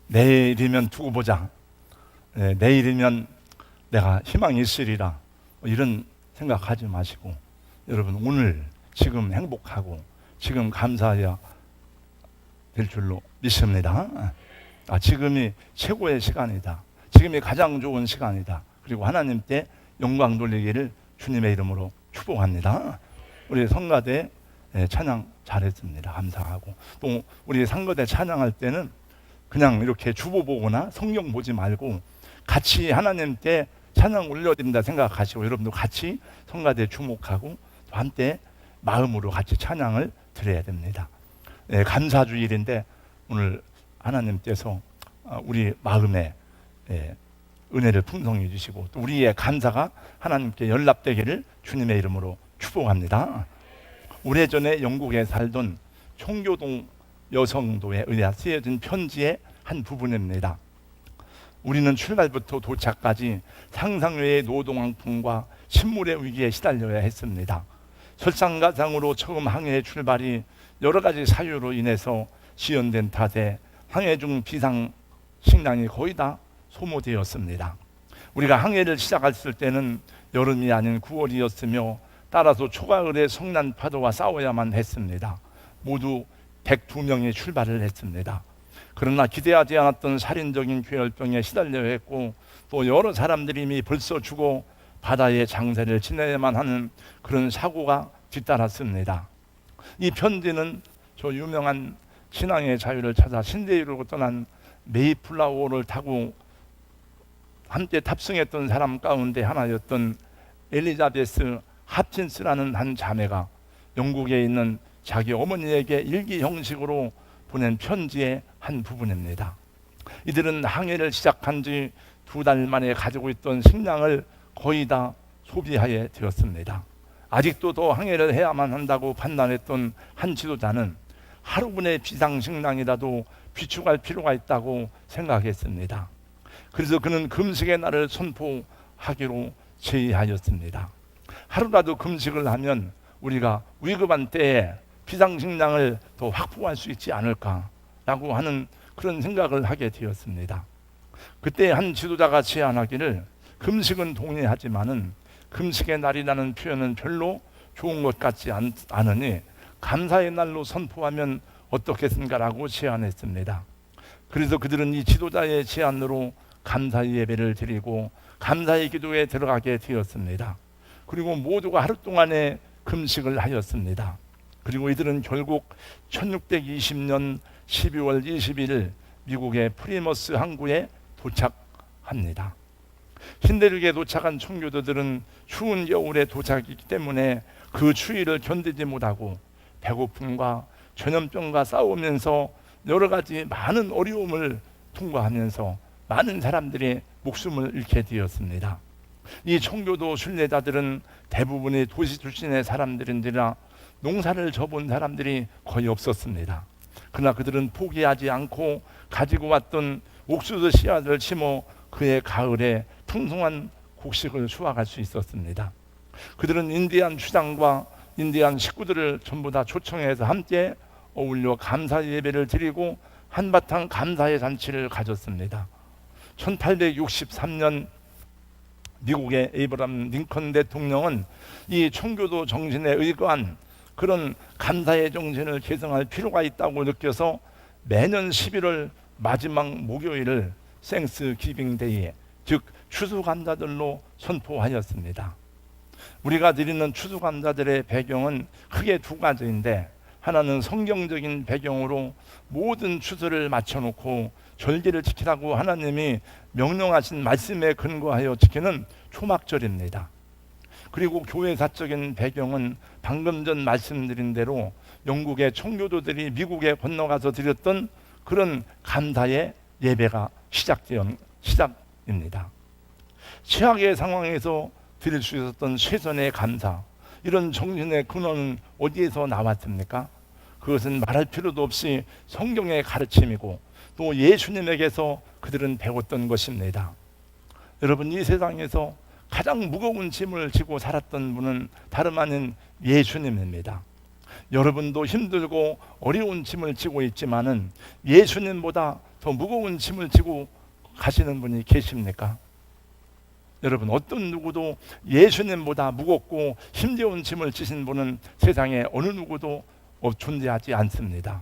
내일이면 두고 보자. 내일이면 내가 희망이 있으리라. 이런 생각하지 마시고 여러분 오늘 지금 행복하고 지금 감사해야 될 줄로 믿습니다. 지금이 최고의 시간이다. 지금이 가장 좋은 시간이다. 그리고 하나님께 영광 돌리기를 주님의 이름으로 축복합니다. 우리 성가대 찬양 잘했습니다. 감사하고 또 우리 상거대 찬양할 때는 그냥 이렇게 주보 보거나 성경 보지 말고 같이 하나님께 찬양 올려드린다 생각하시고 여러분도 같이 성가대에 주목하고 또 함께 마음으로 같이 찬양을 드려야 됩니다. 감사주일인데 오늘 하나님께서 우리 마음에 은혜를 풍성히 주시고 또 우리의 감사가 하나님께 연락되기를 주님의 이름으로 축복합니다. 오래전에 영국에 살던 청교동 여성도에 의해 쓰여진 편지의 한 부분입니다. 우리는 출발부터 도착까지 상상외의 노동항풍과 식물의 위기에 시달려야 했습니다. 설상가상으로 처음 항해의 출발이 여러 가지 사유로 인해서 지연된 탓에 항해 중 비상 식량이 거의 다 소모되었습니다. 우리가 항해를 시작했을 때는 여름이 아닌 9월이었으며 따라서 초가을의 성난 파도와 싸워야만 했습니다. 모두 102명이 출발을 했습니다. 그러나 기대하지 않았던 살인적인 괴혈병에 시달려야 했고 또 여러 사람들이 이미 벌써 죽어 바다의 장세를 지내야만 하는 그런 사고가 뒤따랐습니다. 이 편지는 저 유명한 신앙의 자유를 찾아 신대유로 떠난 메이플라워를 타고 함께 탑승했던 사람 가운데 하나였던 엘리자베스 핫킨스라는 한 자매가 영국에 있는 자기 어머니에게 일기 형식으로 보낸 편지의 한 부분입니다. 이들은 항해를 시작한 지 2달 만에 가지고 있던 식량을 거의 다 소비하게 되었습니다. 아직도 더 항해를 해야만 한다고 판단했던 한 지도자는 하루분의 비상식량이라도 비축할 필요가 있다고 생각했습니다. 그래서 그는 금식의 날을 선포하기로 제의하였습니다. 하루라도 금식을 하면 우리가 위급한 때에 비상식량을 더 확보할 수 있지 않을까라고 하는 그런 생각을 하게 되었습니다. 그때 한 지도자가 제안하기를 금식은 동의하지만은 금식의 날이라는 표현은 별로 좋은 것 같지 않으니 감사의 날로 선포하면 어떻겠습니까라고 제안했습니다. 그래서 그들은 이 지도자의 제안으로 감사의 예배를 드리고 감사의 기도에 들어가게 되었습니다. 그리고 모두가 하루 동안의 금식을 하였습니다. 그리고 이들은 결국 1620년 12월 21일 미국의 프리머스 항구에 도착합니다. 신대륙에 도착한 청교도들은 추운 겨울에 도착했기 때문에 그 추위를 견디지 못하고 배고픔과 전염병과 싸우면서 여러 가지 많은 어려움을 통과하면서 많은 사람들이 목숨을 잃게 되었습니다. 이 청교도 순례자들은 대부분이 도시 출신의 사람들인데나 농사를 져본 사람들이 거의 없었습니다. 그러나 그들은 포기하지 않고 가지고 왔던 옥수수 씨앗을 심어 그해 가을에 풍성한 곡식을 수확할 수 있었습니다. 그들은 인디안 추장과 인디안 식구들을 전부 다 초청해서 함께 어울려 감사 예배를 드리고 한바탕 감사의 잔치를 가졌습니다. 1863년 미국의 에이브라함 링컨 대통령은 이 청교도 정신에 의거한 그런 감사의 정신을 계승할 필요가 있다고 느껴서 매년 11월 마지막 목요일을 생스 기빙 데이, 즉 추수감사절로 선포하였습니다. 우리가 드리는 추수감사절의 배경은 크게 두 가지인데 하나는 성경적인 배경으로 모든 추수를 맞춰놓고 절기를 지키라고 하나님이 명령하신 말씀에 근거하여 지키는 초막절입니다. 그리고 교회사적인 배경은 방금 전 말씀드린 대로 영국의 청교도들이 미국에 건너가서 드렸던 그런 감사의 예배가 시작입니다. 최악의 상황에서 드릴 수 있었던 최선의 감사, 이런 정신의 근원은 어디에서 나왔습니까? 그것은 말할 필요도 없이 성경의 가르침이고 또 예수님에게서 그들은 배웠던 것입니다. 여러분, 이 세상에서 가장 무거운 짐을 지고 살았던 분은 다름 아닌 예수님입니다. 여러분도 힘들고 어려운 짐을 지고 있지만은 예수님보다 더 무거운 짐을 지고 가시는 분이 계십니까? 여러분, 어떤 누구도 예수님보다 무겁고 힘겨운 짐을 지신 분은 세상에 어느 누구도 존재하지 않습니다.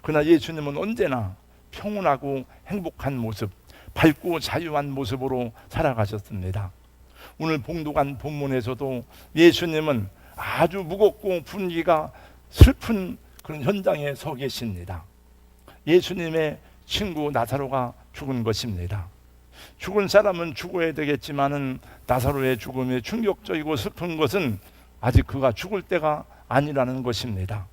그러나 예수님은 언제나 평온하고 행복한 모습, 밝고 자유한 모습으로 살아가셨습니다. 오늘 봉독한 본문에서도 예수님은 아주 무겁고 분위기가 슬픈 그런 현장에 서 계십니다. 예수님의 친구 나사로가 죽은 것입니다. 죽은 사람은 죽어야 되겠지만은 나사로의 죽음이 충격적이고 슬픈 것은 아직 그가 죽을 때가 아니라는 것입니다.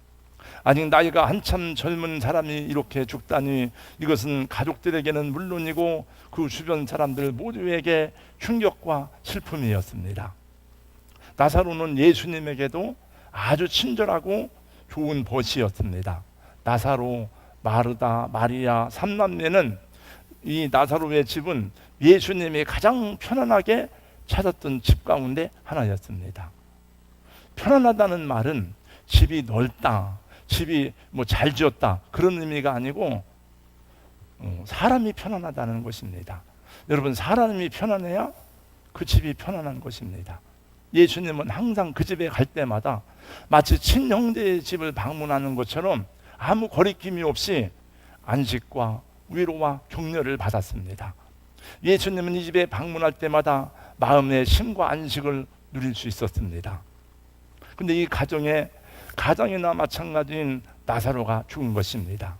아직 나이가 한참 젊은 사람이 이렇게 죽다니 이것은 가족들에게는 물론이고 그 주변 사람들 모두에게 충격과 슬픔이었습니다. 나사로는 예수님에게도 아주 친절하고 좋은 벗이었습니다. 나사로, 마르다, 마리아 삼남매는 이 나사로의 집은 예수님이 가장 편안하게 찾았던 집 가운데 하나였습니다. 편안하다는 말은 집이 넓다, 집이 잘 지었다 그런 의미가 아니고 사람이 편안하다는 것입니다. 여러분, 사람이 편안해야 그 집이 편안한 것입니다. 예수님은 항상 그 집에 갈 때마다 마치 친형제의 집을 방문하는 것처럼 아무 거리낌이 없이 안식과 위로와 격려를 받았습니다. 예수님은 이 집에 방문할 때마다 마음의 쉼과 안식을 누릴 수 있었습니다. 그런데 이 가정이나 마찬가지인 나사로가 죽은 것입니다.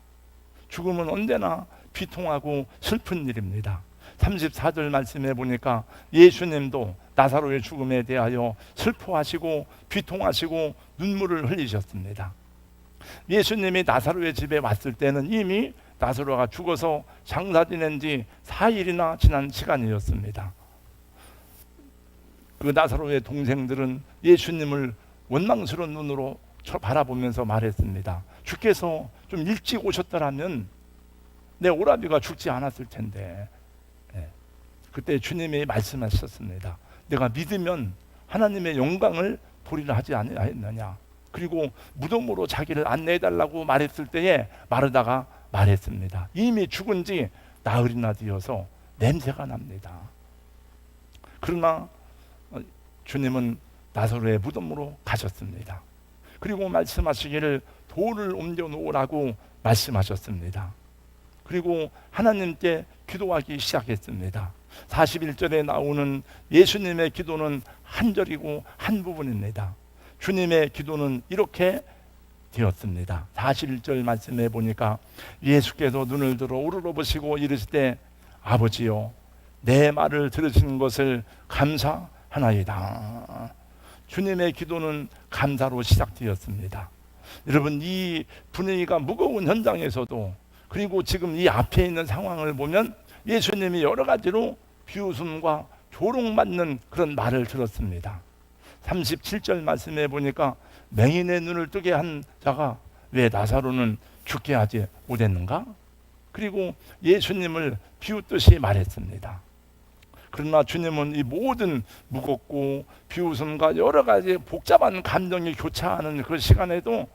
죽음은 언제나 비통하고 슬픈 일입니다. 34절 말씀해 보니까 예수님도 나사로의 죽음에 대하여 슬퍼하시고 비통하시고 눈물을 흘리셨습니다. 예수님이 나사로의 집에 왔을 때는 이미 나사로가 죽어서 장사 지낸 지 4일이나 지난 시간이었습니다. 그 나사로의 동생들은 예수님을 원망스러운 눈으로 바라보면서 말했습니다. 주께서 좀 일찍 오셨더라면 내 오라비가 죽지 않았을 텐데. 그때 주님이 말씀하셨습니다. 내가 믿으면 하나님의 영광을 보리라 하지 않았느냐. 그리고 무덤으로 자기를 안내해달라고 말했을 때에 마르다가 말했습니다. 이미 죽은 지 나흘이나 되어서 냄새가 납니다. 그러나 주님은 나사로의 무덤으로 가셨습니다. 그리고 말씀하시기를 돌을 옮겨 놓으라고 말씀하셨습니다. 그리고 하나님께 기도하기 시작했습니다. 41절에 나오는 예수님의 기도는 한 절이고 한 부분입니다. 주님의 기도는 이렇게 되었습니다. 41절 말씀해 보니까 예수께서 눈을 들어 우러러보시고 이르시되 아버지여 내 말을 들으시는 것을 감사하나이다. 주님의 기도는 감사로 시작되었습니다. 여러분, 이 분위기가 무거운 현장에서도 그리고 지금 이 앞에 있는 상황을 보면 예수님이 여러 가지로 비웃음과 조롱받는 그런 말을 들었습니다. 37절 말씀해 보니까 맹인의 눈을 뜨게 한 자가 왜 나사로는 죽게 하지 못했는가? 그리고 예수님을 비웃듯이 말했습니다. 그러나 주님은 이 모든 무겁고 비웃음과 여러 가지 복잡한 감정이 교차하는 그 시간에도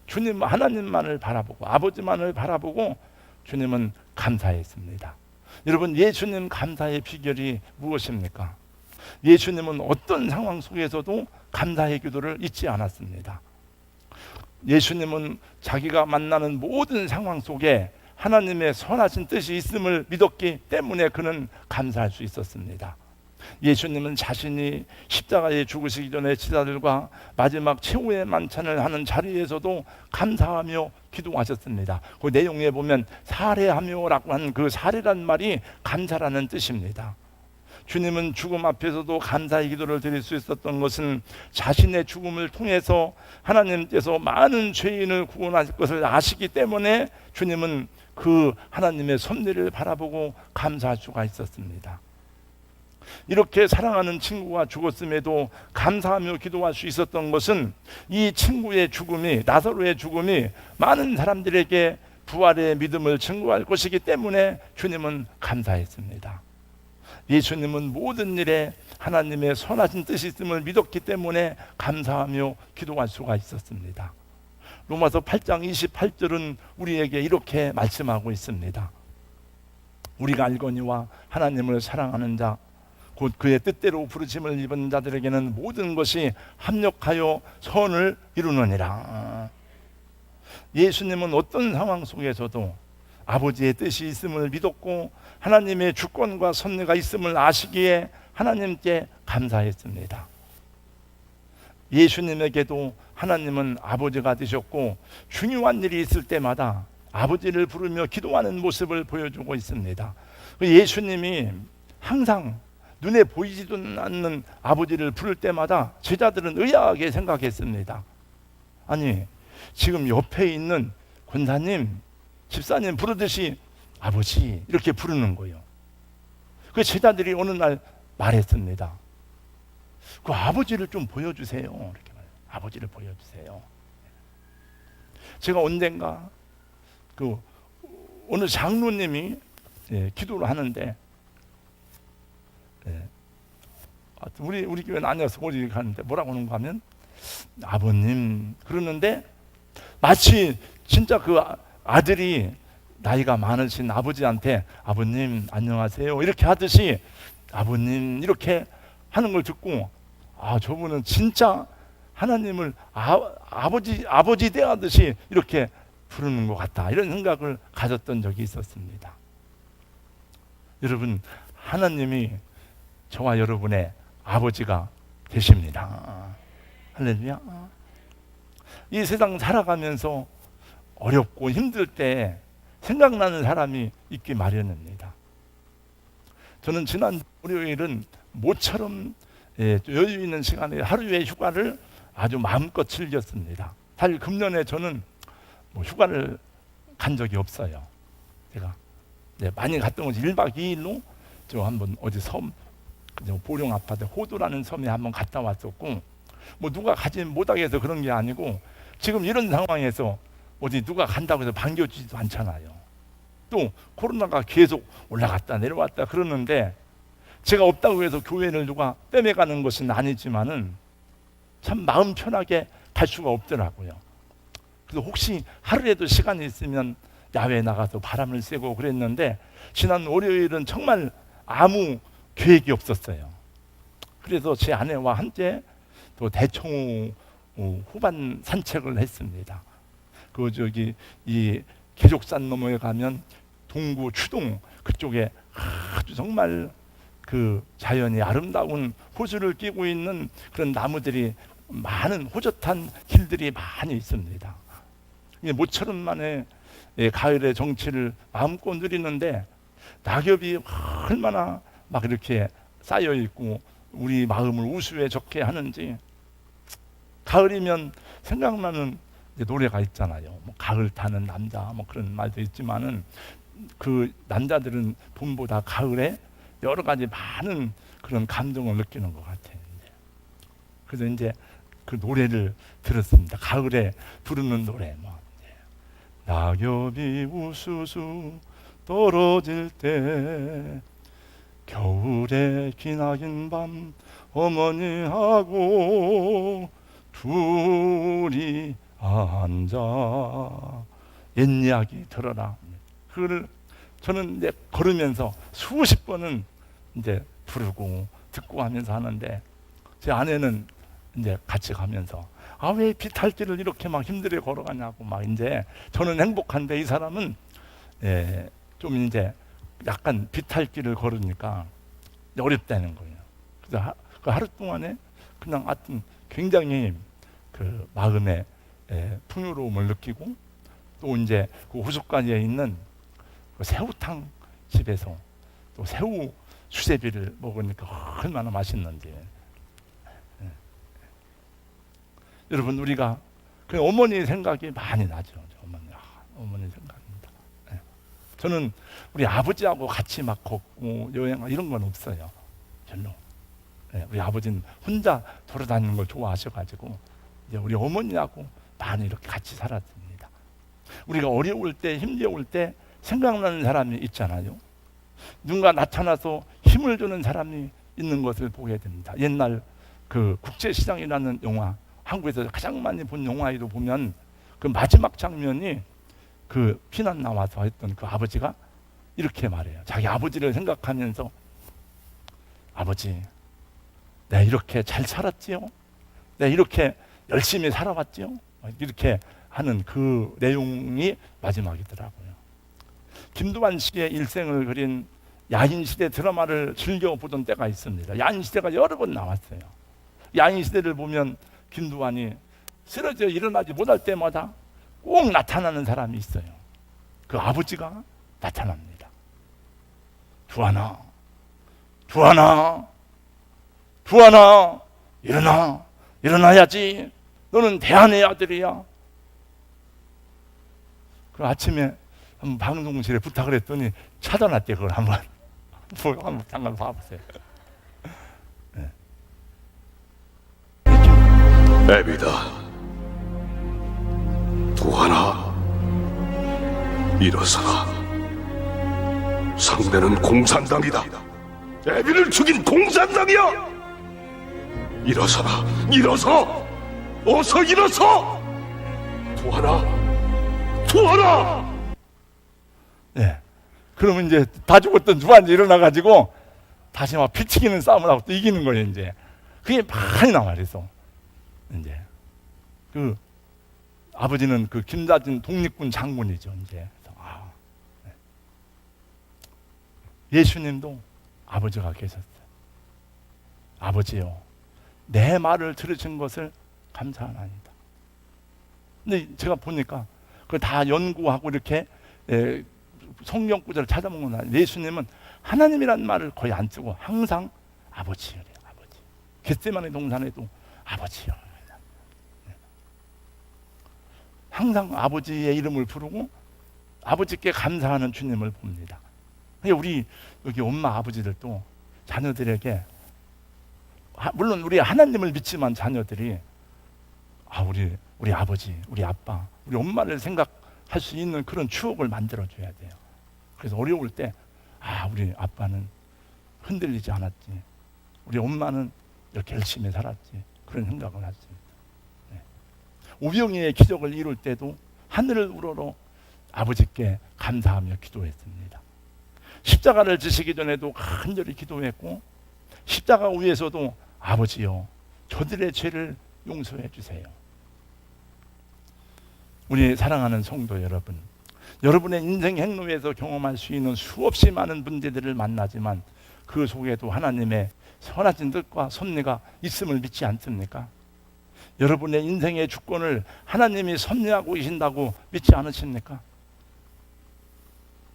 주님 하나님만을 바라보고 아버지만을 바라보고 주님은 감사했습니다. 여러분, 예수님 감사의 비결이 무엇입니까? 예수님은 어떤 상황 속에서도 감사의 기도를 잊지 않았습니다. 예수님은 자기가 만나는 모든 상황 속에 하나님의 선하신 뜻이 있음을 믿었기 때문에 그는 감사할 수 있었습니다. 예수님은 자신이 십자가에 죽으시기 전에 제자들과 마지막 최후의 만찬을 하는 자리에서도 감사하며 기도하셨습니다. 그 내용에 보면 사례하며라고 한 그 사례란 말이 감사라는 뜻입니다. 주님은 죽음 앞에서도 감사의 기도를 드릴 수 있었던 것은 자신의 죽음을 통해서 하나님께서 많은 죄인을 구원하실 것을 아시기 때문에 주님은 그 하나님의 섭리를 바라보고 감사할 수가 있었습니다. 이렇게 사랑하는 친구가 죽었음에도 감사하며 기도할 수 있었던 것은 이 친구의 죽음이, 나사로의 죽음이 많은 사람들에게 부활의 믿음을 증거할 것이기 때문에 주님은 감사했습니다. 예수님은 모든 일에 하나님의 선하신 뜻이 있음을 믿었기 때문에 감사하며 기도할 수가 있었습니다. 로마서 8장 28절은 우리에게 이렇게 말씀하고 있습니다. 우리가 알거니와 하나님을 사랑하는 자 곧 그의 뜻대로 부르심을 입은 자들에게는 모든 것이 합력하여 선을 이루느니라. 예수님은 어떤 상황 속에서도 아버지의 뜻이 있음을 믿었고 하나님의 주권과 섭리가 있음을 아시기에 하나님께 감사했습니다. 예수님에게도 하나님은 아버지가 되셨고 중요한 일이 있을 때마다 아버지를 부르며 기도하는 모습을 보여주고 있습니다. 예수님이 항상 눈에 보이지도 않는 아버지를 부를 때마다 제자들은 의아하게 생각했습니다. 아니, 지금 옆에 있는 권사님, 집사님 부르듯이 아버지 이렇게 부르는 거예요. 그 제자들이 어느 날 말했습니다. 그 아버지를 좀 보여주세요. 이렇게 말해요. 아버지를 보여주세요. 제가 언젠가 그 어느 장로님이 기도를 하는데 우리 교회는 아니어서 우리 가는데 뭐라고 하는가 하면 아버님 그러는데 마치 진짜 그 아들이 나이가 많으신 아버지한테 아버님 안녕하세요 이렇게 하듯이 아버님 이렇게 하는 걸 듣고 저분은 진짜 하나님을 아버지 대하듯이 이렇게 부르는 것 같다 이런 생각을 가졌던 적이 있었습니다. 여러분, 하나님이 저와 여러분의 아버지가 되십니다. 할렐루야. 이 세상 살아가면서 어렵고 힘들 때 생각나는 사람이 있기 마련입니다. 저는 지난 월요일은 모처럼 여유 있는 시간에 하루의 휴가를 아주 마음껏 즐겼습니다. 사실 금년에 저는 휴가를 간 적이 없어요. 제가 많이 갔던 것이 1박 2일로 저 한번 어디 섬 보령 아파트 호도라는 섬에 한번 갔다 왔었고 누가 가지 못하게 해서 그런 게 아니고 지금 이런 상황에서 어디 누가 간다고 해서 반겨주지도 않잖아요. 또 코로나가 계속 올라갔다 내려왔다 그러는데 제가 없다고 해서 교회를 누가 빼매가는 것은 아니지만은 참 마음 편하게 갈 수가 없더라고요. 그래서 혹시 하루에도 시간이 있으면 야외에 나가서 바람을 쐬고 그랬는데 지난 월요일은 정말 아무 계획이 없었어요. 그래서 제 아내와 함께 또 대청호 후반 산책을 했습니다. 이 계족산 너머에 가면 동구 추동 그쪽에 아주 정말 그 자연이 아름다운 호수를 끼고 있는 그런 나무들이 많은 호젓한 길들이 많이 있습니다. 모처럼 만에 가을의 정취를 마음껏 누리는데 낙엽이 얼마나 막 이렇게 쌓여 있고 우리 마음을 우수에 적게 하는지 가을이면 생각나는 노래가 있잖아요. 가을 타는 남자 그런 말도 있지만은 그 남자들은 봄보다 가을에 여러 가지 많은 그런 감정을 느끼는 것 같아요. 그래서 이제 그 노래를 들었습니다. 가을에 부르는 노래. 낙엽이 우수수 떨어질 때 겨울에 기나긴 밤 어머니하고 둘이 앉아 옛 이야기 들어라. 그걸 저는 이제 걸으면서 수십 번은 이제 부르고 듣고 하면서 하는데 제 아내는 이제 같이 가면서 왜 비탈길을 이렇게 막 힘들게 걸어가냐고 막 이제 저는 행복한데 이 사람은 좀 이제 약간 비탈길을 걸으니까 어렵다는 거예요. 그래서 그 하루 동안에 그냥 하여튼 굉장히 그 마음의 풍요로움을 느끼고 또 이제 그 호숫가에 있는 그 새우탕 집에서 또 새우 수제비를 먹으니까 얼마나 맛있는지. 여러분, 우리가 그 어머니 생각이 많이 나죠. 어머니 생각입니다. 저는 우리 아버지하고 같이 막 걷고 여행 이런 건 없어요. 별로. 우리 아버지는 혼자 돌아다니는 걸 좋아하셔가지고 이제 우리 어머니하고 많이 이렇게 같이 살았습니다. 우리가 어려울 때 힘겨울 때 생각나는 사람이 있잖아요. 누군가 나타나서 힘을 주는 사람이 있는 것을 보게 됩니다. 옛날 그 국제시장이라는 영화, 한국에서 가장 많이 본 영화에도 보면 그 마지막 장면이 그 피난 나와서 했던 그 아버지가 이렇게 말해요. 자기 아버지를 생각하면서 아버지, 내가 이렇게 잘 살았지요? 내가 이렇게 열심히 살아왔지요? 이렇게 하는 그 내용이 마지막이더라고요. 김두한 씨의 일생을 그린 야인시대 드라마를 즐겨보던 때가 있습니다. 야인시대가 여러 번 나왔어요. 야인시대를 보면 김두한이 쓰러져 일어나지 못할 때마다 꼭 나타나는 사람이 있어요. 그 아버지가 나타납니다. 두한아, 두한아, 두한아, 일어나, 일어나야지. 너는 대한의 아들이야. 그 아침에 한번 방송실에 부탁을 했더니 찾아놨대. 그걸 한번 잠깐 봐보세요. 네. 애비다. 두한아, 일어서라. 상대는 공산당이다. 애비를 죽인 공산당이야. 일어서라. 일어서. 어서 일어서. 두한아, 두한아. 네. 그러면 이제 다 죽었던 두한이 일어나가지고 다시 막 피 튀기는 싸움을 하고 또 이기는 거예요. 이제 그게 많이 나와요. 그래서 이제 그 아버지는 그 김다진 독립군 장군이죠. 이제 네. 예수님도 아버지가 계셨어요. 아버지요, 내 말을 들으신 것을 감사합니다. 근데 제가 보니까 그걸 다 연구하고 이렇게 성경 구절을 찾아보면 예수님은 하나님이라는 말을 거의 안 쓰고 항상 아버지요, 아버지. 겟세마네 동산에도 아버지요. 항상 아버지의 이름을 부르고 아버지께 감사하는 주님을 봅니다. 우리 여기 엄마 아버지들도 자녀들에게, 물론 우리 하나님을 믿지만 자녀들이 우리 아버지, 우리 아빠, 우리 엄마를 생각할 수 있는 그런 추억을 만들어줘야 돼요. 그래서 어려울 때 우리 아빠는 흔들리지 않았지, 우리 엄마는 이렇게 열심히 살았지, 그런 생각을 하지. 오병이의 기적을 이룰 때도 하늘을 우러러 아버지께 감사하며 기도했습니다. 십자가를 지시기 전에도 간절히 기도했고, 십자가 위에서도 아버지여, 저들의 죄를 용서해 주세요. 우리 사랑하는 성도 여러분, 여러분의 인생 행로에서 경험할 수 있는 수없이 많은 문제들을 만나지만 그 속에도 하나님의 선하신 뜻과 섭리가 있음을 믿지 않습니까? 여러분의 인생의 주권을 하나님이 섭리하고 계신다고 믿지 않으십니까?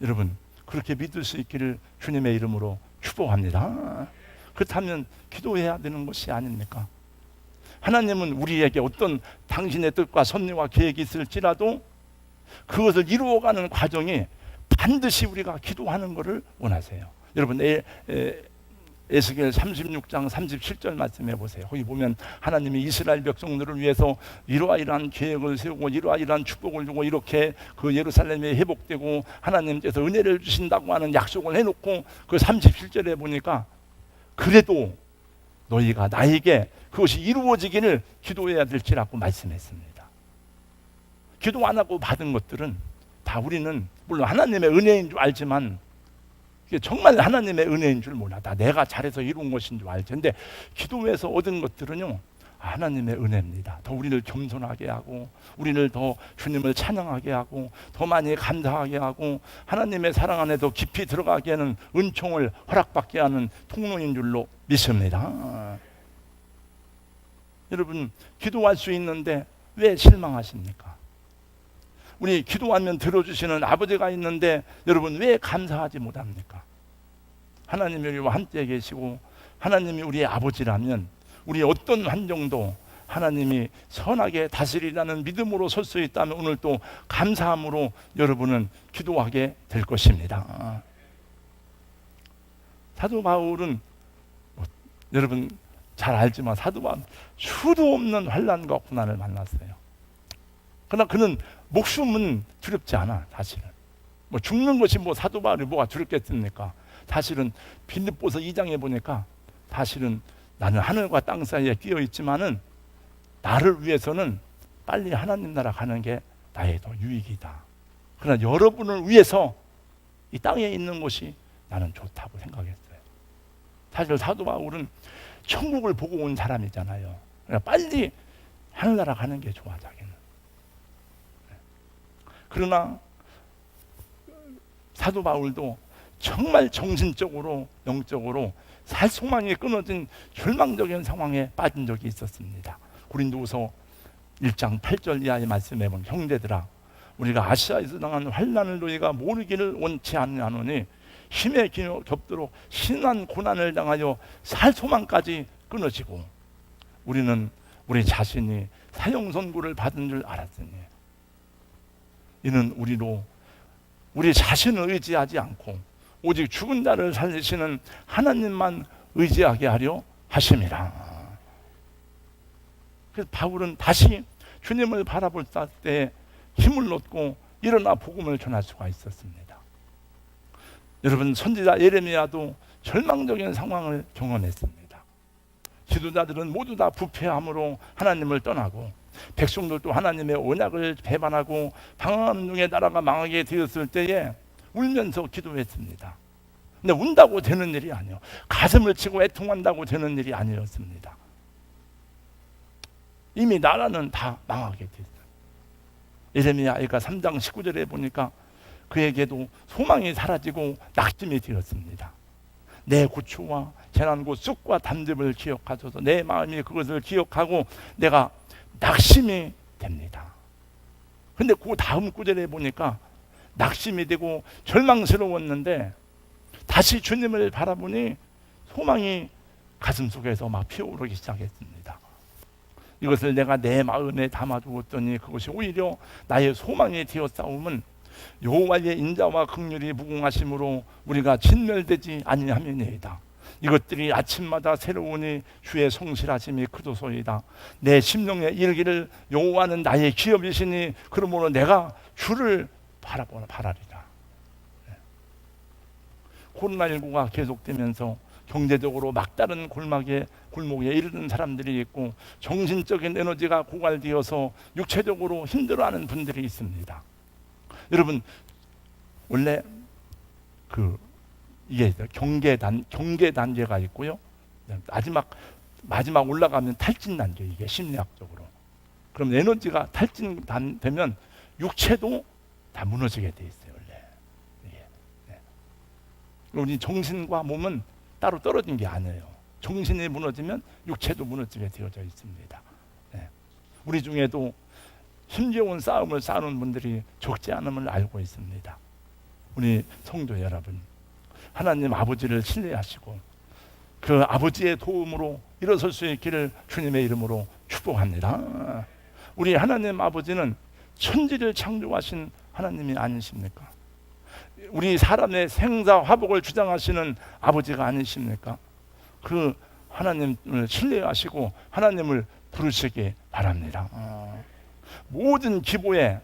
여러분, 그렇게 믿을 수 있기를 주님의 이름으로 축복합니다. 그렇다면 기도해야 되는 것이 아닙니까? 하나님은 우리에게 어떤 당신의 뜻과 섭리와 계획이 있을지라도 그것을 이루어가는 과정이 반드시 우리가 기도하는 것을 원하세요. 여러분, 에스겔 36장 37절 말씀해 보세요. 거기 보면 하나님이 이스라엘 백성들을 위해서 이러한 계획을 세우고 이러한 축복을 주고 이렇게 그 예루살렘이 회복되고 하나님께서 은혜를 주신다고 하는 약속을 해놓고 그 37절에 보니까 그래도 너희가 나에게 그것이 이루어지기를 기도해야 될지라고 말씀했습니다. 기도 안 하고 받은 것들은 다 우리는 물론 하나님의 은혜인 줄 알지만 이게 정말 하나님의 은혜인 줄 몰라. 다 내가 잘해서 이룬 것인 줄 알지. 근데 기도에서 얻은 것들은요, 하나님의 은혜입니다. 더 우리를 겸손하게 하고, 우리를 더 주님을 찬양하게 하고, 더 많이 감사하게 하고, 하나님의 사랑 안에 더 깊이 들어가게 하는 은총을 허락받게 하는 통로인 줄로 믿습니다. 여러분, 기도할 수 있는데 왜 실망하십니까? 우리 기도하면 들어주시는 아버지가 있는데 여러분 왜 감사하지 못합니까? 하나님이 우리와 함께 계시고 하나님이 우리의 아버지라면 우리 어떤 환경도 하나님이 선하게 다스리라는 믿음으로 설 수 있다면 오늘 또 감사함으로 여러분은 기도하게 될 것입니다. 사도 바울은 여러분 잘 알지만 사도 바울은 수도 없는 환난과 고난을 만났어요. 그러나 그는 목숨은 두렵지 않아. 사실은 죽는 것이 사도 바울이 뭐가 두렵겠습니까? 사실은 빌립보서 2장에 보니까 사실은 나는 하늘과 땅 사이에 끼어 있지만은 나를 위해서는 빨리 하나님 나라 가는 게 나의 더 유익이다. 그러나 여러분을 위해서 이 땅에 있는 것이 나는 좋다고 생각했어요. 사실 사도 바울은 천국을 보고 온 사람이잖아요. 그러니까 빨리 하늘나라 가는 게 좋아, 자기는. 그러나 사도 바울도 정말 정신적으로 영적으로 살 소망이 끊어진 절망적인 상황에 빠진 적이 있었습니다. 고린도후서 1장 8절 이하의 말씀에 보면 형제들아 우리가 아시아에서 당한 환난을 너희가 모르기를 원치 않으니 힘에 겹도록 심한 고난을 당하여 살 소망까지 끊어지고 우리는 우리 자신이 사형 선고를 받은 줄 알았으니 이는 우리 자신을 의지하지 않고 오직 죽은 자를 살리시는 하나님만 의지하게 하려 하심이라. 그래서 바울은 다시 주님을 바라볼 때 힘을 얻고 일어나 복음을 전할 수가 있었습니다. 여러분, 선지자 예레미야도 절망적인 상황을 경험했습니다. 지도자들은 모두 다 부패함으로 하나님을 떠나고 백성들도 하나님의 언약을 배반하고 방황하는 중에 나라가 망하게 되었을 때에 울면서 기도했습니다. 근데 운다고 되는 일이 아니에요. 가슴을 치고 애통한다고 되는 일이 아니었습니다. 이미 나라는 다 망하게 됐어요. 예레미야가 3장 19절에 보니까 그에게도 소망이 사라지고 낙심이 되었습니다. 내 고초와 재난 곧 쑥과 담즙을 기억하소서. 내 마음이 그것을 기억하고 내가 낙심이 됩니다. 근데 그 다음 구절에 보니까 낙심이 되고 절망스러웠는데 다시 주님을 바라보니 소망이 가슴속에서 막 피어오르기 시작했습니다. 이것을 내가 내 마음에 담아두었더니 그것이 오히려 나의 소망이 되었사오면 여호와의 인자와 긍휼이 무궁하심으로 우리가 진멸되지 아니함이니이다. 이것들이 아침마다 새로우니 주의 성실하심이 크도소이다. 내 심령에 이르기를 여호와는 나의 기업이시니 그러므로 내가 주를 바라리라. 코로나19가 계속되면서 경제적으로 막다른 골목에 이르는 사람들이 있고 정신적인 에너지가 고갈되어서 육체적으로 힘들어하는 분들이 있습니다. 여러분, 원래 이게 경계 단계가 있고요. 마지막 올라가면 탈진 단계, 이게 심리학적으로. 그럼 에너지가 탈진되면 육체도 다 무너지게 돼 있어요, 원래. 이게. 네. 우리 정신과 몸은 따로 떨어진 게 아니에요. 정신이 무너지면 육체도 무너지게 되어져 있습니다. 네. 우리 중에도 힘겨운 싸움을 싸우는 분들이 적지 않음을 알고 있습니다. 우리 성도 여러분, 하나님 아버지를 신뢰하시고 그 아버지의 도움으로 일어설 수 있기를 주님의 이름으로 축복합니다. 우리 하나님 아버지는 천지를 창조하신 하나님이 아니십니까? 우리 사람의 생사화복을 주장하시는 아버지가 아니십니까? 그 하나님을 신뢰하시고 하나님을 부르시기 바랍니다. 모든 기도에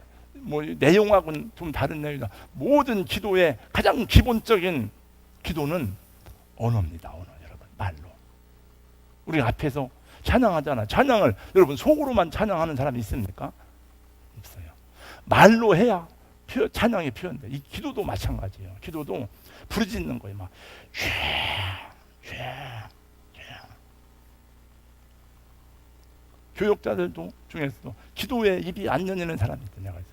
내용하고는 좀 다른 내용이다. 모든 기도의 가장 기본적인 기도는 언어입니다. 언어, 여러분, 말로. 우리 앞에서 찬양하잖아. 찬양을 여러분 속으로만 찬양하는 사람이 있습니까? 없어요. 말로 해야 찬양이 표현돼. 이 기도도 마찬가지예요. 기도도 부르짖는 거예요. 막 교역자들도 중에서도 기도에 입이 안 열리는 사람이 있다. 내가 그래서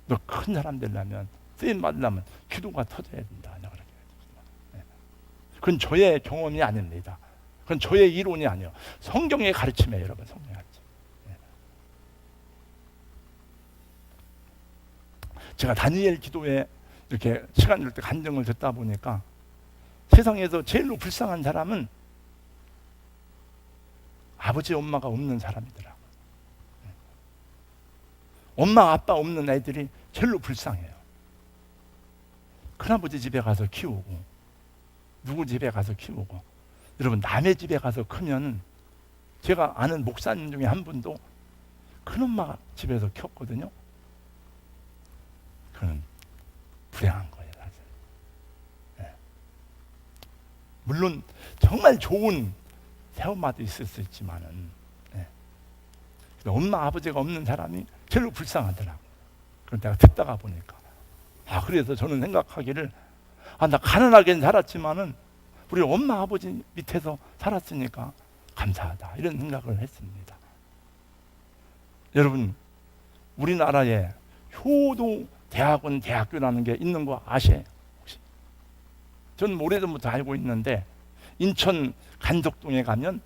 너 큰 사람 되려면 쓰임 받으려면 기도가 터져야 된다. 내가 그렇게 했습니다. 그건 저의 경험이 아닙니다. 그건 저의 이론이 아니에요. 성경의 가르침이에요, 여러분. 성경의 가르침. 제가 다니엘 기도에 이렇게 시간 줄 때 간증을 듣다 보니까 세상에서 제일로 불쌍한 사람은 아버지 엄마가 없는 사람이더라고요. 엄마 아빠 없는 애들이 제일로 불쌍해요. 큰아버지 집에 가서 키우고 누구 집에 가서 키우고 여러분, 남의 집에 가서 크면 제가 아는 목사님 중에 한 분도 큰엄마 집에서 켰거든요. 그건 불행한 거예요, 사실. 네. 물론 정말 좋은 새엄마도 있을 수 있지만은 엄마 아버지가 없는 사람이 제일 불쌍하더라고. 그럼 내가 듣다가 보니까 그래서 저는 생각하기를 나 가난하게 살았지만은 우리 엄마 아버지 밑에서 살았으니까 감사하다 이런 생각을 했습니다. 여러분, 우리나라에 효도 대학원 대학교라는 게 있는 거 아세요? 혹시? 저는 오래전부터 알고 있는데 인천 간석동에 가면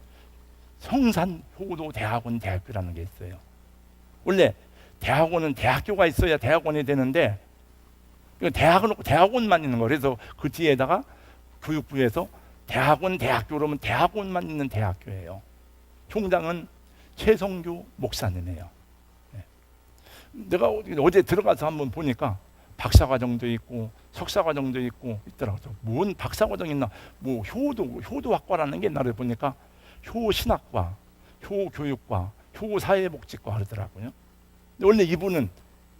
성산 효도 대학원 대학교라는 게 있어요. 원래 대학원은 대학교가 있어야 대학원이 되는데 대학원만 있는 거. 그래서 그 뒤에다가 교육부에서 대학원 대학교 그러면 대학원만 있는 대학교예요. 총장은 최성규 목사님이에요. 내가 어제 들어가서 한번 보니까 박사과정도 있고 석사과정도 있고 있더라고요. 뭔 박사과정 있나? 뭐 효도학과라는 게 옛날에 보니까 효신학과, 효교육과, 효사회복지과 그러더라고요. 원래 이분은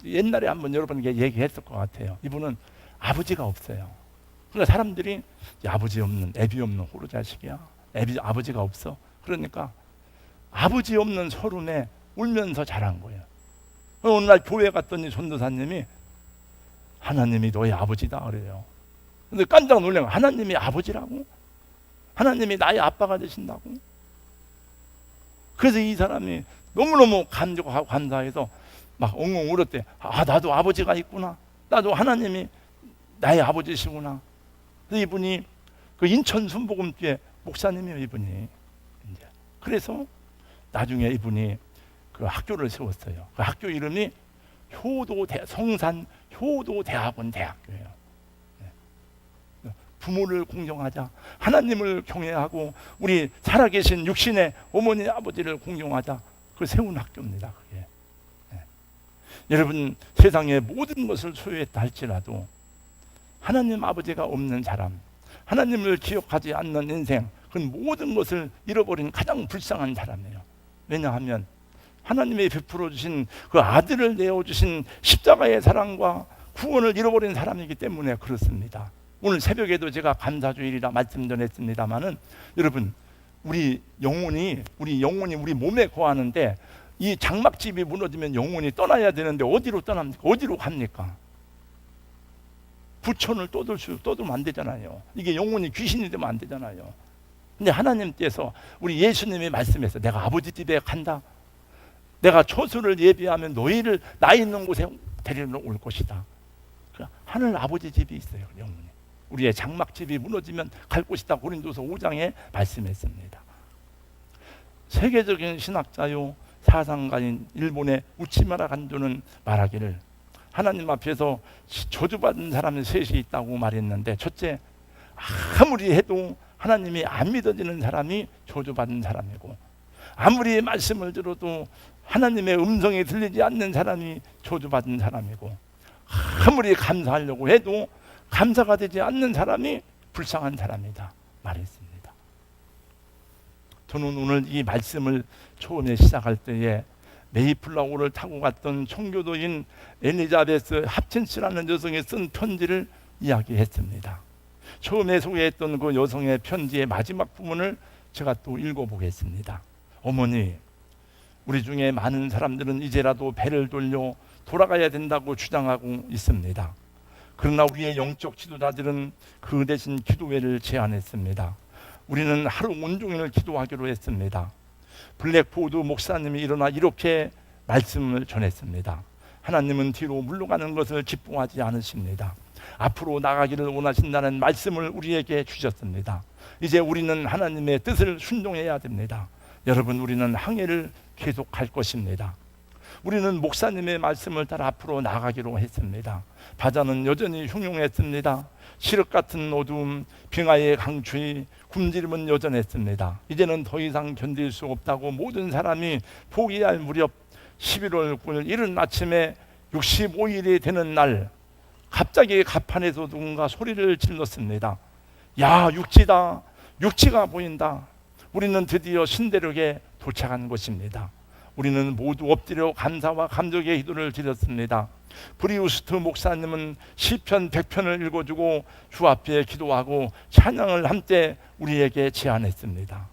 옛날에 한번 여러분에게 얘기했을 것 같아요. 이분은 아버지가 없어요. 그러니까 사람들이 아버지 없는, 애비 없는 호로 자식이야. 아버지가 없어. 그러니까 아버지 없는 서름에 울면서 자란 거예요. 어느 날 교회 갔더니 전도사님이 하나님이 너의 아버지다 그래요. 근데 깜짝 놀란 거예요. 하나님이 아버지라고? 하나님이 나의 아빠가 되신다고? 그래서 이 사람이 너무너무 감격하고 감사해서 막 엉엉 울었대. 나도 아버지가 있구나. 나도 하나님이 나의 아버지시구나. 그래서 이분이 그 인천 순복음교회 목사님이에요, 이분이. 이제. 그래서 나중에 이분이 그 학교를 세웠어요. 그 학교 이름이 성산 효도대학원 대학교예요. 부모를 공경하자, 하나님을 경외하고 우리 살아계신 육신의 어머니 아버지를 공경하자. 그 세운 학교입니다. 그게. 여러분, 세상의 모든 것을 소유했다 할지라도 하나님 아버지가 없는 사람, 하나님을 기억하지 않는 인생, 그건 모든 것을 잃어버린 가장 불쌍한 사람이에요. 왜냐하면 하나님이 베풀어 주신 그 아들을 내어주신 십자가의 사랑과 구원을 잃어버린 사람이기 때문에 그렇습니다. 오늘 새벽에도 제가 감사주일이라 말씀 전했습니다마는 여러분, 우리 영혼이 우리 몸에 거하는데 이 장막집이 무너지면 영혼이 떠나야 되는데 어디로 떠납니까? 어디로 갑니까? 부천을 떠들면 안 되잖아요. 이게 영혼이 귀신이 되면 안 되잖아요. 근데 하나님께서 우리 예수님이 말씀해서 내가 아버지 집에 간다. 내가 처소를 예비하면 너희를 나 있는 곳에 데리러 올 것이다. 하늘 아버지 집이 있어요. 영혼이. 우리의 장막집이 무너지면 갈 곳이다. 고린도서 5장에 말씀했습니다. 세계적인 신학자요 사상가인 일본의 우치마라 간도는 말하기를 하나님 앞에서 저주받은 사람이 셋이 있다고 말했는데, 첫째, 아무리 해도 하나님이 안 믿어지는 사람이 저주받은 사람이고, 아무리 말씀을 들어도 하나님의 음성이 들리지 않는 사람이 저주받은 사람이고, 아무리 감사하려고 해도 감사가 되지 않는 사람이 불쌍한 사람이다 말했습니다. 저는 오늘 이 말씀을 처음에 시작할 때에 메이플라워를 타고 갔던 청교도인 엘리자베스 합친스라는 여성이 쓴 편지를 이야기했습니다. 처음에 소개했던 그 여성의 편지의 마지막 부분을 제가 또 읽어보겠습니다. 어머니, 우리 중에 많은 사람들은 이제라도 배를 돌려 돌아가야 된다고 주장하고 있습니다. 그러나 우리의 영적 지도자들은 그 대신 기도회를 제안했습니다. 우리는 하루 온종일 기도하기로 했습니다. 블랙포드 목사님이 일어나 이렇게 말씀을 전했습니다. 하나님은 뒤로 물러가는 것을 기뻐하지 않으십니다. 앞으로 나가기를 원하신다는 말씀을 우리에게 주셨습니다. 이제 우리는 하나님의 뜻을 순종해야 됩니다. 여러분, 우리는 항해를 계속할 것입니다. 우리는 목사님의 말씀을 따라 앞으로 나가기로 했습니다. 바다는 여전히 흉흉했습니다. 칠흑 같은 어두움, 빙하의 강추위, 굶주림은 여전했습니다. 이제는 더 이상 견딜 수 없다고 모든 사람이 포기할 무렵 11월 9일 이른 아침에 65일이 되는 날, 갑자기 갑판에서 누군가 소리를 질렀습니다. 야, 육지다. 육지가 보인다. 우리는 드디어 신대륙에 도착한 것입니다. 우리는 모두 엎드려 감사와 감격의 기도를 드렸습니다. 브리우스트 목사님은 시편 100편을 읽어주고 주 앞에 기도하고 찬양을 함께 우리에게 제안했습니다.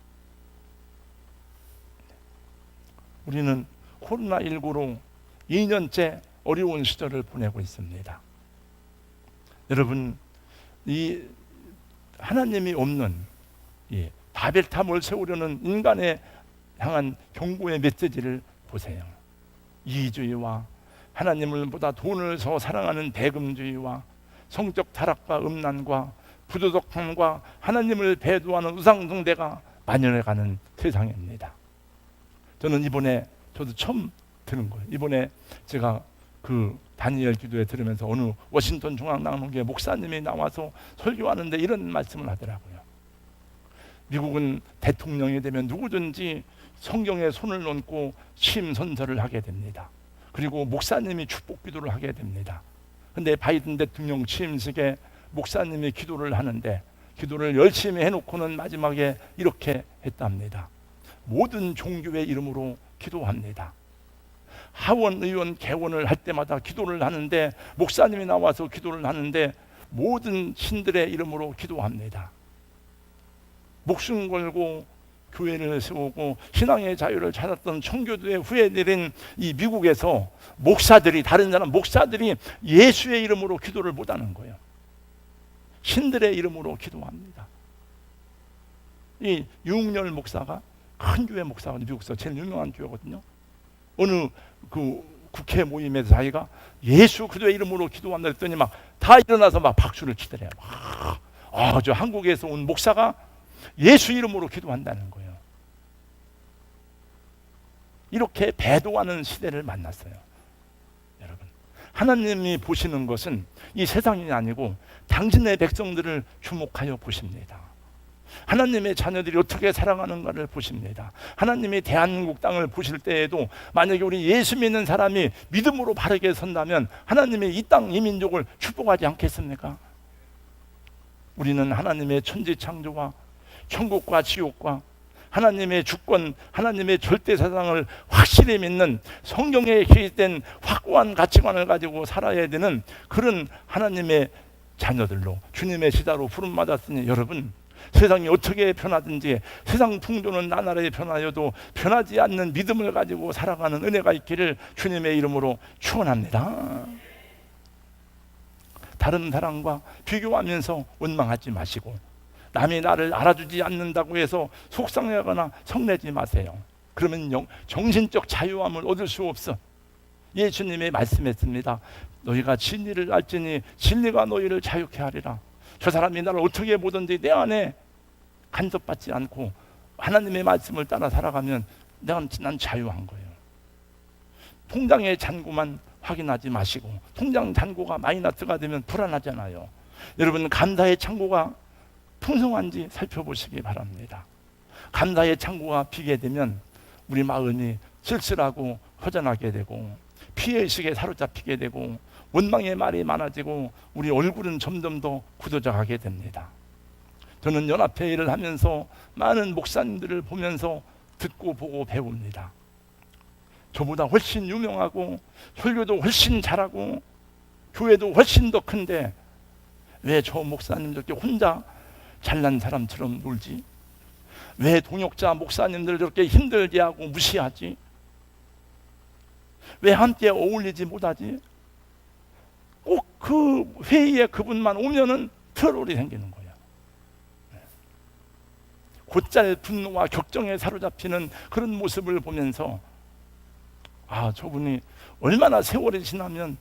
우리는 코로나19로 2년째 어려운 시절을 보내고 있습니다. 여러분, 이 하나님이 없는 이 바벨탑을 세우려는 인간에 향한 경고의 메시지를 보세요. 이기주의와 하나님을 보다 돈을 더 사랑하는 대금주의와 성적 타락과 음란과 부도덕함과 하나님을 배도하는 우상숭배가 만연해가는 세상입니다. 저는 이번에 저도 처음 들은 거예요. 이번에 제가 그 다니엘 기도회 들으면서 어느 워싱턴 중앙당론교회 목사님이 나와서 설교하는데 이런 말씀을 하더라고요. 미국은 대통령이 되면 누구든지 성경에 손을 얹고 취임 선서를 하게 됩니다. 그리고 목사님이 축복 기도를 하게 됩니다. 근데 바이든 대통령 취임식에 목사님이 기도를 하는데 기도를 열심히 해놓고는 마지막에 이렇게 했답니다. 모든 종교의 이름으로 기도합니다. 하원, 의원, 개원을 할 때마다 기도를 하는데 목사님이 나와서 기도를 하는데 모든 신들의 이름으로 기도합니다. 목숨 걸고 교회를 세우고 신앙의 자유를 찾았던 청교도의 후예들인 이 미국에서 목사들이, 다른 사람 목사들이 예수의 이름으로 기도를 못하는 거예요. 신들의 이름으로 기도합니다. 이 유흥열 목사가, 큰 교회 목사가 미국에서 제일 유명한 교회거든요. 어느 그 국회 모임에서 자기가 예수 그리스도의 이름으로 기도한다 했더니 막 다 일어나서 막 박수를 치더래요. 저 한국에서 온 목사가 예수 이름으로 기도한다는 거예요. 이렇게 배도하는 시대를 만났어요. 여러분, 하나님이 보시는 것은 이 세상이 아니고 당신의 백성들을 주목하여 보십니다. 하나님의 자녀들이 어떻게 살아가는가를 보십니다. 하나님이 대한민국 땅을 보실 때에도 만약에 우리 예수 믿는 사람이 믿음으로 바르게 선다면 하나님이 이 땅, 이 민족을 축복하지 않겠습니까? 우리는 하나님의 천지창조와 천국과 지옥과 하나님의 주권, 하나님의 절대 사상을 확실히 믿는 성경에 기록된 확고한 가치관을 가지고 살아야 되는 그런 하나님의 자녀들로 주님의 시다로 부름받았으니 여러분, 세상이 어떻게 변하든지 세상 풍조는 나날이 변하여도 변하지 않는 믿음을 가지고 살아가는 은혜가 있기를 주님의 이름으로 축원합니다. 다른 사람과 비교하면서 원망하지 마시고 남이 나를 알아주지 않는다고 해서 속상해하거나 성내지 마세요. 그러면 정신적 자유함을 얻을 수 없어. 예수님이 말씀했습니다. 너희가 진리를 알지니 진리가 너희를 자유케 하리라. 저 사람이 나를 어떻게 보든지 내 안에 간섭받지 않고 하나님의 말씀을 따라 살아가면 난 자유한 거예요. 통장의 잔고만 확인하지 마시고, 통장 잔고가 마이너스가 되면 불안하잖아요. 여러분, 감사의 창고가 풍성한지 살펴보시기 바랍니다. 감사의 창고가 비게 되면 우리 마음이 쓸쓸하고 허전하게 되고 피해의식에 사로잡히게 되고 원망의 말이 많아지고 우리 얼굴은 점점 더 굳어져 가게 됩니다. 저는 연합회 일을 하면서 많은 목사님들을 보면서 듣고 보고 배웁니다. 저보다 훨씬 유명하고 설교도 훨씬 잘하고 교회도 훨씬 더 큰데 왜 저 목사님 저렇게 혼자 잘난 사람처럼 놀지? 왜 동역자 목사님들 저렇게 힘들게 하고 무시하지? 왜 함께 어울리지 못하지? 꼭 그 회의에 그분만 오면은 트러블이 생기는 거예요. 곧잘 분노와 격정에 사로잡히는 그런 모습을 보면서 저분이 얼마나 세월이 지나면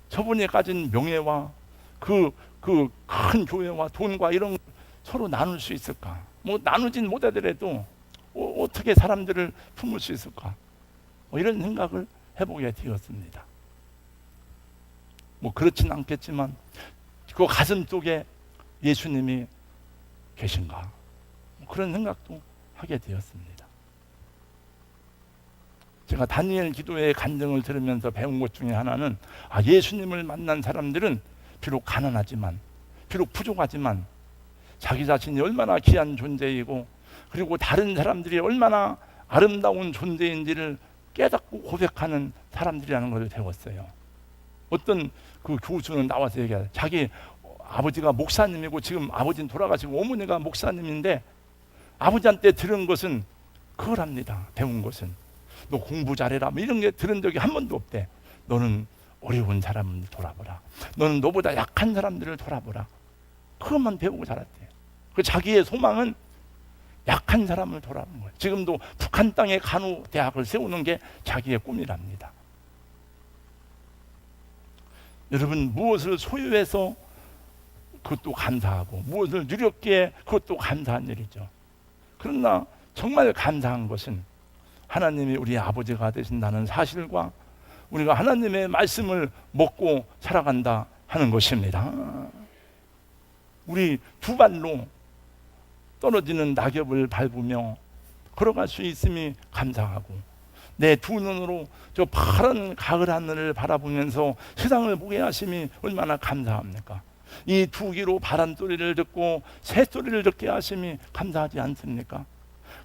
저분이 가진 명예와 그 큰 교회와 돈과 이런 서로 나눌 수 있을까? 뭐 나누진 못하더라도 어떻게 사람들을 품을 수 있을까? 이런 생각을 해보게 되었습니다. 뭐 그렇진 않겠지만 그 가슴 속에 예수님이 계신가? 그런 생각도 하게 되었습니다. 제가 다니엘 기도의 간증을 들으면서 배운 것 중에 하나는 예수님을 만난 사람들은 비록 가난하지만, 비록 부족하지만 자기 자신이 얼마나 귀한 존재이고 그리고 다른 사람들이 얼마나 아름다운 존재인지를 깨닫고 고백하는 사람들이라는 것을 배웠어요. 어떤 그 교수는 나와서 얘기해요. 자기 아버지가 목사님이고 지금 아버지는 돌아가시고 어머니가 목사님인데 아버지한테 들은 것은 그걸 합니다. 배운 것은 너 공부 잘해라 뭐 이런 게 들은 적이 한 번도 없대. 너는 어려운 사람을 돌아보라. 너는 너보다 약한 사람들을 돌아보라. 그것만 배우고 자랐대요. 그 자기의 소망은 약한 사람을 돌아보는 거예요. 지금도 북한 땅에 간호대학을 세우는 게 자기의 꿈이랍니다. 여러분, 무엇을 소유해서 그것도 감사하고, 무엇을 누렸기에 그것도 감사한 일이죠. 그러나 정말 감사한 것은 하나님이 우리 아버지가 되신다는 사실과 우리가 하나님의 말씀을 먹고 살아간다 하는 것입니다. 우리 두 발로 떨어지는 낙엽을 밟으며 걸어갈 수 있음이 감사하고, 내 두 눈으로 저 파란 가을 하늘을 바라보면서 세상을 보게 하심이 얼마나 감사합니까? 이 두 귀로 바람 소리를 듣고 새 소리를 듣게 하심이 감사하지 않습니까?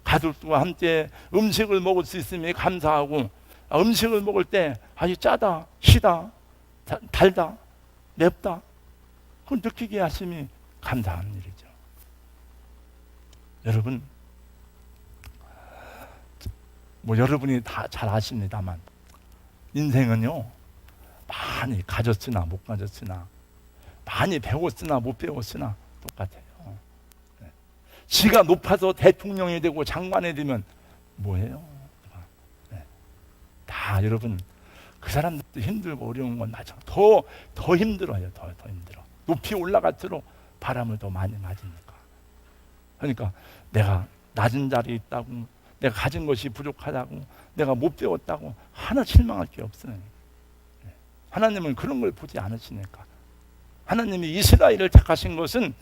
가족과 함께 음식을 먹을 수 있음이 감사하고, 음식을 먹을 때 아주 짜다, 시다, 달다, 맵다, 그걸 느끼게 하심이 감사한 일이죠. 여러분, 여러분이 다 잘 아십니다만 인생은요, 많이 가졌으나 못 가졌으나, 많이 배웠으나 못 배웠으나 똑같아요. 지가 높아서 대통령이 되고 장관이 되면 뭐예요? 다 여러분, 그 사람들도 힘들고 어려운 건 맞아. 더 힘들어요. 더 힘들어. 높이 올라갈수록 바람을 더 많이 맞으니까. 그러니까 내가 낮은 자리에 있다고, 내가 가진 것이 부족하다고, 내가 못 배웠다고 하나 실망할 게 없어요. 하나님은 그런 걸 보지 않으시니까. 하나님이 이스라엘을 택하신 것은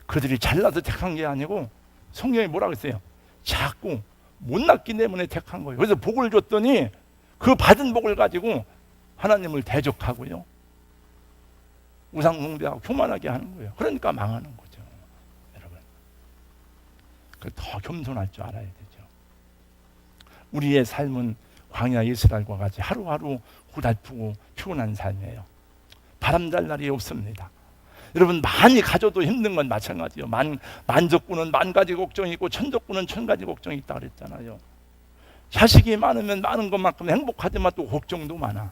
그들이 잘나서 택한 게 아니고, 성경이 뭐라고 했어요? 작고 못났기 때문에 택한 거예요. 그래서 복을 줬더니 그 받은 복을 가지고 하나님을 대적하고요, 우상 숭배하고 교만하게 하는 거예요. 그러니까 망하는 거죠. 여러분, 더 겸손할 줄 알아야 되죠. 우리의 삶은 광야 이스라엘과 같이 하루하루 고달프고 피곤한 삶이에요. 바람잘 날이 없습니다. 여러분, 많이 가져도 힘든 건 마찬가지예요. 만적군은 만 가지 걱정이 있고 천적군은 천 가지 걱정이 있다 그랬잖아요. 자식이 많으면 많은 것만큼 행복하지만 또 걱정도 많아.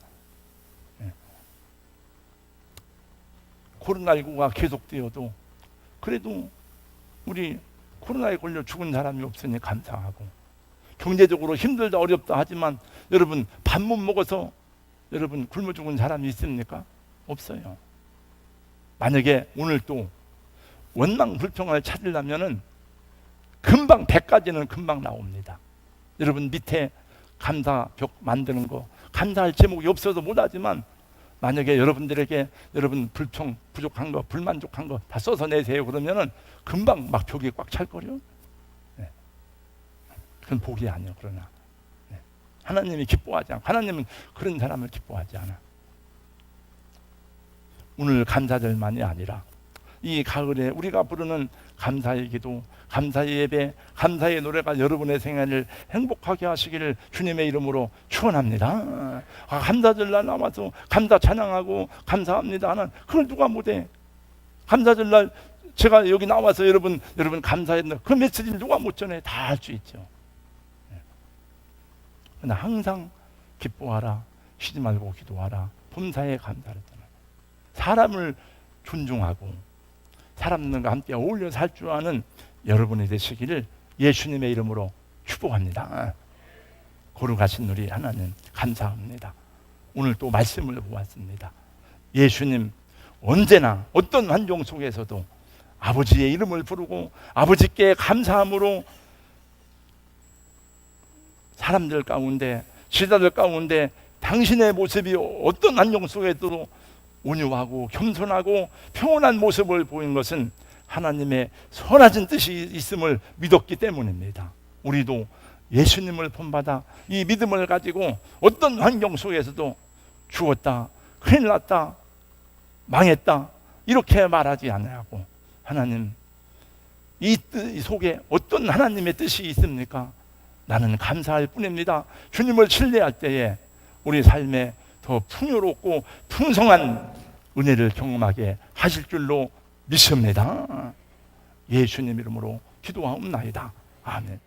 코로나19가 계속되어도 그래도 우리 코로나에 걸려 죽은 사람이 없으니 감사하고, 경제적으로 힘들다 어렵다 하지만 여러분, 밥 못 먹어서 여러분 굶어 죽은 사람이 있습니까? 없어요. 만약에 오늘 또 원망 불평을 찾으려면은 금방 100가지는 금방 나옵니다. 여러분, 밑에 감사벽 만드는 거, 감사할 제목이 없어서 못하지만 만약에 여러분들에게 여러분 불평, 부족한 거, 불만족한 거 다 써서 내세요. 그러면은 금방 막 벽이 꽉 찰 거요. 네. 그건 복이 아니에요. 그러나 하나님이 기뻐하지 않고, 하나님은 그런 사람을 기뻐하지 않아. 오늘 감사절만이 아니라 이 가을에 우리가 부르는 감사의 기도, 감사의 예배, 감사의 노래가 여러분의 생활을 행복하게 하시기를 주님의 이름으로 축원합니다. 감사절날 나와서 감사 찬양하고 감사합니다 하는, 그걸 누가 못해? 감사절날 제가 여기 나와서 여러분 감사했는데 그 메시지를 누가 못 전해? 다 할 수 있죠. 그러나 항상 기뻐하라, 쉬지 말고 기도하라, 범사에 감사를 떠나. 사람을 존중하고 사람들과 함께 어울려 살 줄 아는 여러분이 되시기를 예수님의 이름으로 축복합니다. 거룩하신 우리 하나님 감사합니다. 오늘 또 말씀을 보았습니다. 예수님 언제나 어떤 환경 속에서도 아버지의 이름을 부르고 아버지께 감사함으로 사람들 가운데, 지도자들 가운데 당신의 모습이 어떤 환경 속에도 온유하고 겸손하고 평온한 모습을 보인 것은 하나님의 선하신 뜻이 있음을 믿었기 때문입니다. 우리도 예수님을 본받아 이 믿음을 가지고 어떤 환경 속에서도 죽었다, 큰일 났다, 망했다 이렇게 말하지 않으라고, 하나님 이 뜻 속에 어떤 하나님의 뜻이 있습니까? 나는 감사할 뿐입니다. 주님을 신뢰할 때에 우리 삶에 더 풍요롭고 풍성한 은혜를 경험하게 하실 줄로 믿습니다. 예수님 이름으로 기도하옵나이다. 아멘.